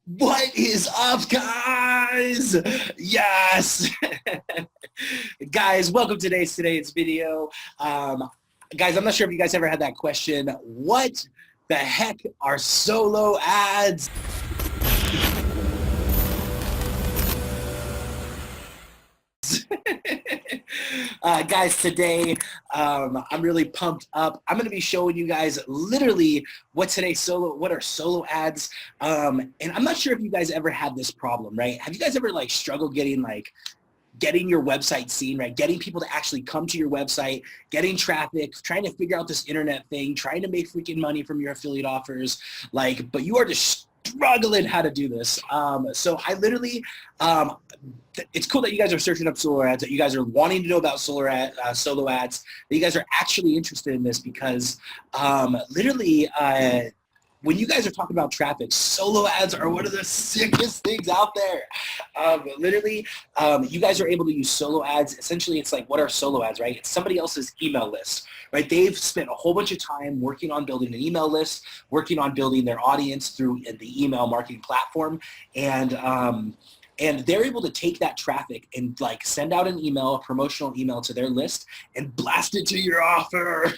What is up, guys? Yes. Guys, welcome to today's video. Guys, I'm not sure if you guys ever had that question. What the heck are solo ads? Guys, today I'm really pumped up. I'm going to be showing you guys literally what are solo ads. And I'm not sure if you guys ever had this problem, right? Have you guys ever struggled getting your website seen, right? Getting people to actually come to your website, getting traffic, trying to figure out this internet thing, trying to make freaking money from your affiliate offers, but you are just struggling how to do this. So I literally, it's cool that you guys are searching up solo ads, that you guys are wanting to know about solo ads, that you guys are actually interested in this because literally, when you guys are talking about traffic, solo ads are one of the sickest things out there. Literally, you guys are able to use solo ads. Essentially, it's like, what are solo ads, right? It's somebody else's email list, right? They've spent a whole bunch of time working on building an email list, working on building their audience through the email marketing platform, and they're able to take that traffic and send out an email, a promotional email to their list and blast it to your offer.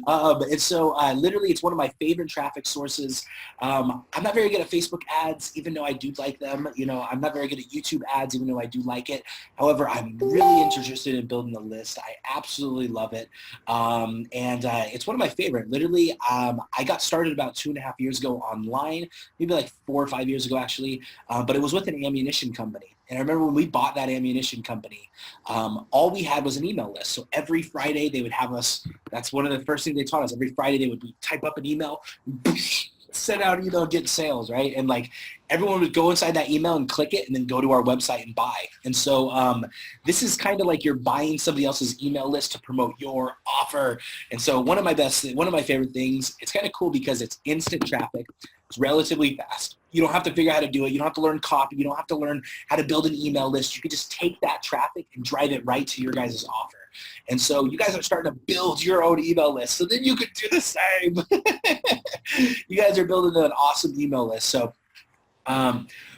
And so literally it's one of my favorite traffic sources. I'm not very good at Facebook ads, even though I do like them. I'm not very good at YouTube ads, even though I do like it. However, I'm really interested in building a list. I absolutely love it. And it's one of my favorite. Literally, I got started about 2.5 years ago online, maybe 4 or 5 years ago actually. But it was with an ammunition company. And I remember when we bought that ammunition company, all we had was an email list. So every Friday they would have us, that's one of the first things they taught us. Every Friday they would type up an email, send out an email, get sales, right? And everyone would go inside that email and click it and then go to our website and buy. And so this is kind of like you're buying somebody else's email list to promote your offer. And so one of my favorite things, it's kind of cool because it's instant traffic. It's relatively fast. You don't have to figure out how to do it. You don't have to learn copy. You don't have to learn how to build an email list. You can just take that traffic and drive it right to your guys' offer. And so you guys are starting to build your own email list. So then you can do the same. You guys are building an awesome email list. So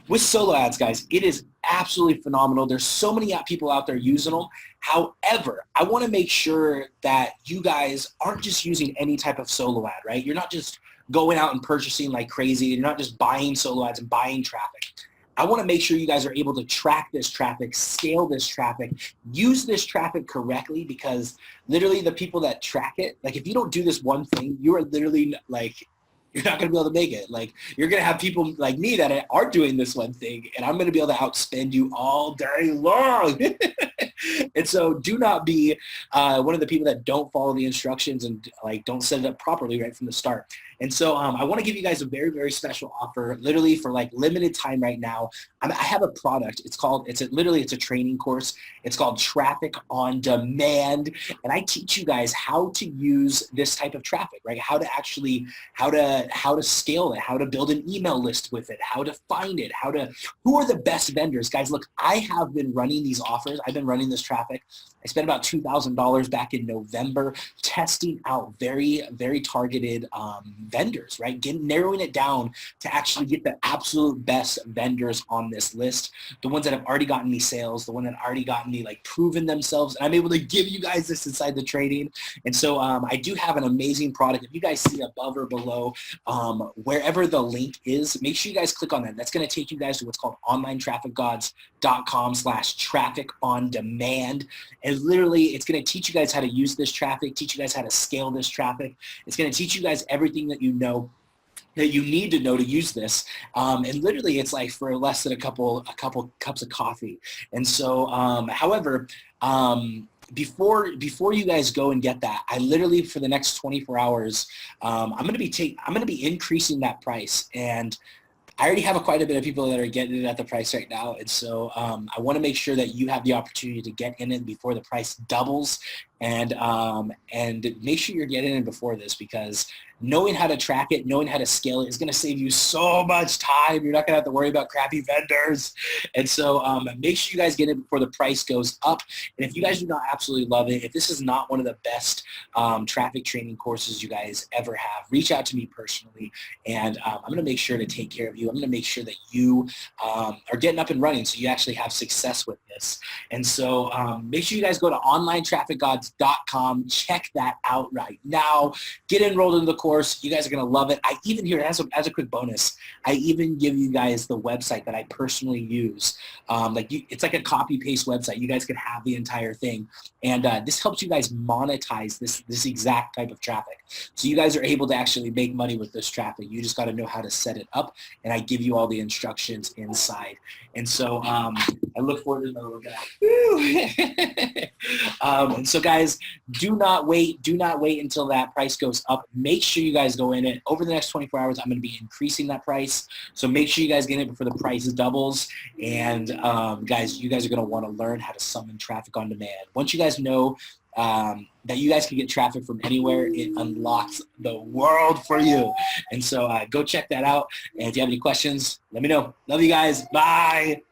with solo ads, guys, it is absolutely phenomenal. There's so many people out there using them. However, I want to make sure that you guys aren't just using any type of solo ad, right? You're not just going out and purchasing like crazy. You're not just buying solo ads and buying traffic. I want to make sure you guys are able to track this traffic, scale this traffic, use this traffic correctly, because literally the people that track it, if you don't do this one thing, you are literally you're not going to be able to make it. You're going to have people like me that are doing this one thing, and I'm going to be able to outspend you all day long. And so do not be one of the people that don't follow the instructions and don't set it up properly right from the start. And so I want to give you guys a very, very special offer, literally for limited time right now. I have a product. It's a training course. It's called Traffic on Demand. And I teach you guys how to use this type of traffic, right? How to scale it, how to build an email list with it, how to find it, who are the best vendors. Guys, look, I have been running these offers. I've been running this traffic. I spent about $2,000 back in November testing out very, very targeted vendors, right? Narrowing it down to actually get the absolute best vendors on this list, the ones that have already gotten me sales, the one that already gotten me proven themselves. And I'm able to give you guys this inside the training. And so I do have an amazing product. If you guys see above or below, wherever the link is, make sure you guys click on that. That's going to take you guys to what's called onlinetrafficgods.com/traffic on demand. And literally, it's going to teach you guys how to use this traffic, teach you guys how to scale this traffic. It's going to teach you guys everything that you need to know to use this. And literally, it's for less than a couple cups of coffee. And so, however, before you guys go and get that, I literally, for the next 24 hours, I'm going to be increasing that price. And I already have quite a bit of people that are getting it at the price right now. And so I want to make sure that you have the opportunity to get in it before the price doubles. and make sure you're getting in before this, because knowing how to track it, knowing how to scale it is going to save you so much time. You're not going to have to worry about crappy vendors. And so make sure you guys get it before the price goes up. And if you guys do not absolutely love it, if this is not one of the best traffic training courses you guys ever have, reach out to me personally, and I'm going to make sure to take care of you. I'm going to make sure that you are getting up and running so you actually have success with this. And so make sure you guys go to onlinetrafficgods.com. Check that out right now. Get enrolled in the course. You guys are going to love it. I even here, as a quick bonus, I even give you guys the website that I personally use. It's like a copy-paste website. You guys can have the entire thing. And this helps you guys monetize this exact type of traffic. So you guys are able to actually make money with this traffic. You just got to know how to set it up. And I give you all the instructions inside. And so I look forward to another look at that. And so guys, do not wait until that price goes up. Make sure you guys go in it. Over the next 24 hours, I'm going to be increasing that price. So make sure you guys get in it before the price doubles. And guys, you guys are going to want to learn how to summon traffic on demand. Once you guys know that you guys can get traffic from anywhere, it unlocks the world for you. And so go check that out. And if you have any questions, let me know. Love you guys. Bye.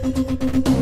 you.